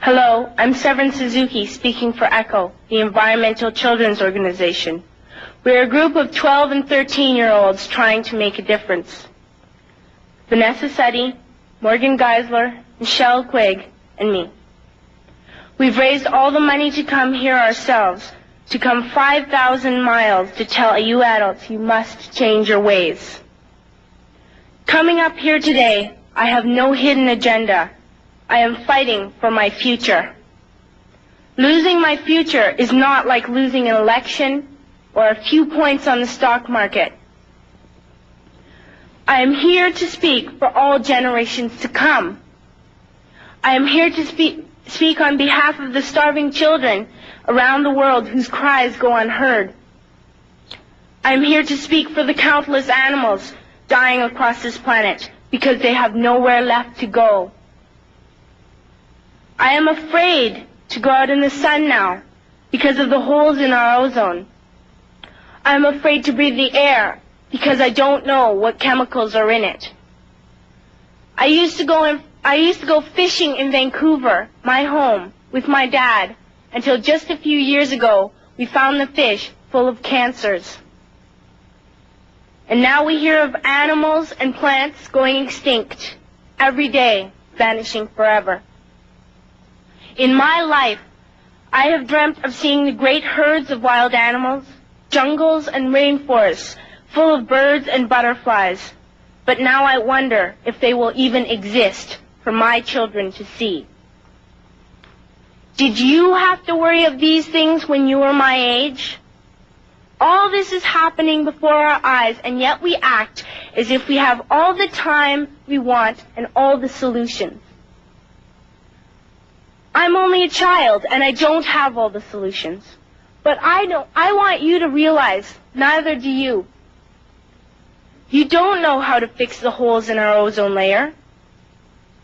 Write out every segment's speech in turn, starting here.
Hello, I'm Severin Suzuki speaking for ECHO, the Environmental Children's Organization. We're a group of 12 and 13-year-olds trying to make a difference. Vanessa Suddy, Morgan Geisler, Michelle Quigg, and me. We've raised all the money to come here ourselves, to come 5,000 miles to tell you adults you must change your ways. Coming up here today, I have no hidden agenda. I am fighting for my future. Losing my future is not like losing an election or a few points on the stock market. I am here to speak for all generations to come. I am here to speak on behalf of the starving children around the world whose cries go unheard. I am here to speak for the countless animals dying across this planet because they have nowhere left to go. I am afraid to go out in the sun now because of the holes in our ozone. I am afraid to breathe the air because I don't know what chemicals are in it. I used to go fishing in Vancouver, my home, with my dad, until just a few years ago we found the fish full of cancers. And now we hear of animals and plants going extinct, every day vanishing forever. In my life, I have dreamt of seeing the great herds of wild animals, jungles and rainforests full of birds and butterflies. But now I wonder if they will even exist for my children to see. Did you have to worry of these things when you were my age? All this is happening before our eyes, and yet we act as if we have all the time we want and all the solutions. I'm only a child, and I don't have all the solutions. But I want you to realize, neither do you. You don't know how to fix the holes in our ozone layer.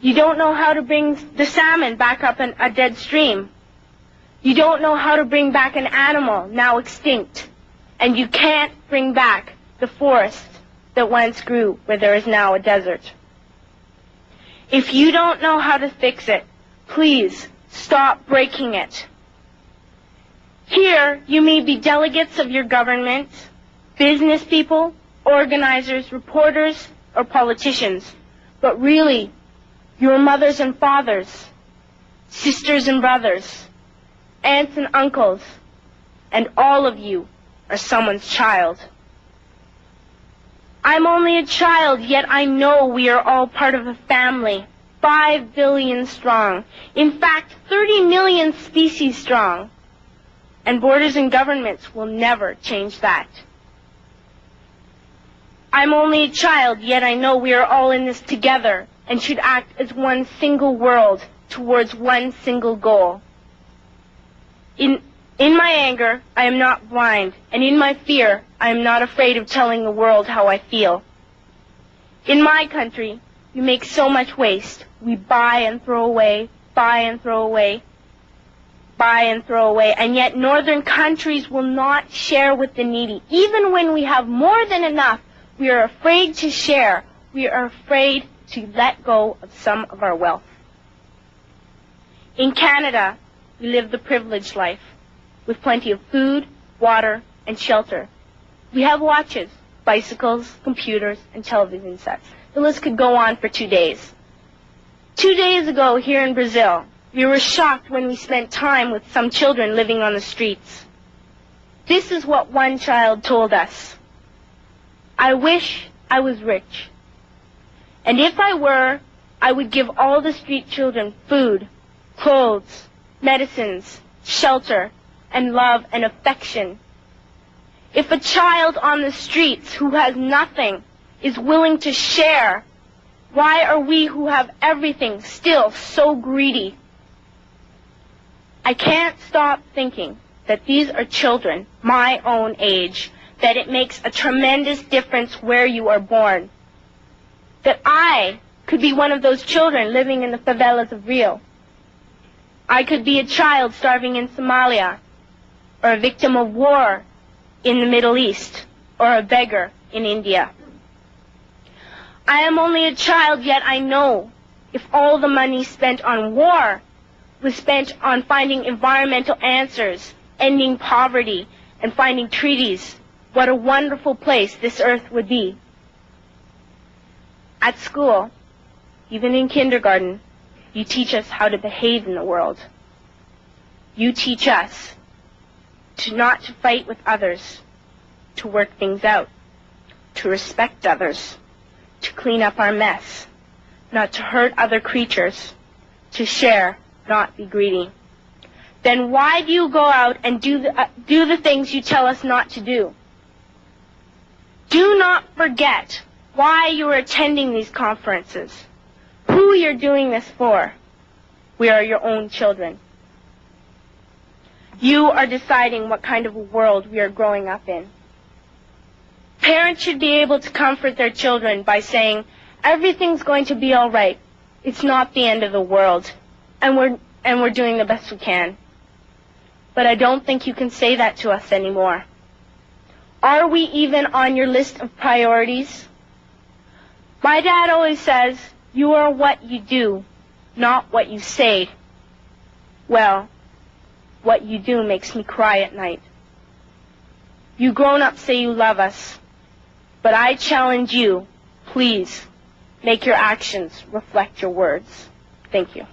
You don't know how to bring the salmon back up in a dead stream. You don't know how to bring back an animal now extinct. And you can't bring back the forest that once grew where there is now a desert. If you don't know how to fix it, please stop breaking it. Here, you may be delegates of your government, business people, organizers, reporters, or politicians, but really, your mothers and fathers, sisters and brothers, aunts and uncles, and all of you are someone's child. I'm only a child, yet I know we are all part of a family, 5 billion strong. In fact, 30 million species strong. And borders and governments will never change that. I'm only a child, yet I know we are all in this together and should act as one single world towards one single goal. In my anger, I am not blind, and in my fear, I am not afraid of telling the world how I feel. In my country, we make so much waste. We buy and throw away, buy and throw away, buy and throw away, and yet northern countries will not share with the needy. Even when we have more than enough, we are afraid to share. We are afraid to let go of some of our wealth. In Canada, we live the privileged life, with plenty of food, water, and shelter. We have watches, bicycles, computers, and television sets. The list could go on for 2 days. 2 days ago, here in Brazil, we were shocked when we spent time with some children living on the streets. This is what one child told us. I wish I was rich. And if I were, I would give all the street children food, clothes, medicines, shelter, and love and affection. If a child on the streets who has nothing is willing to share, why are we who have everything still so greedy? I can't stop thinking that these are children my own age, that it makes a tremendous difference where you are born. That I could be one of those children living in the favelas of Rio. I could be a child starving in Somalia, or a victim of war in the Middle East, or a beggar in India. I am only a child, yet I know if all the money spent on war was spent on finding environmental answers, ending poverty, and finding treaties, what a wonderful place this earth would be. At school, even in kindergarten, you teach us how to behave in the world. You teach us not to fight with others, to work things out, to respect others, to clean up our mess, not to hurt other creatures, to share, not be greedy. Then why do you go out and do the things you tell us not to do? Do not forget why you are attending these conferences, who you're doing this for. We are your own children. You are deciding what kind of a world we are growing up in. Parents should be able to comfort their children by saying, everything's going to be all right. It's not the end of the world, and we're doing the best we can. But I don't think you can say that to us anymore. Are we even on your list of priorities? My dad always says, you are what you do, not what you say. Well, what you do makes me cry at night. You grown-ups say you love us, but I challenge you, please, make your actions reflect your words. Thank you.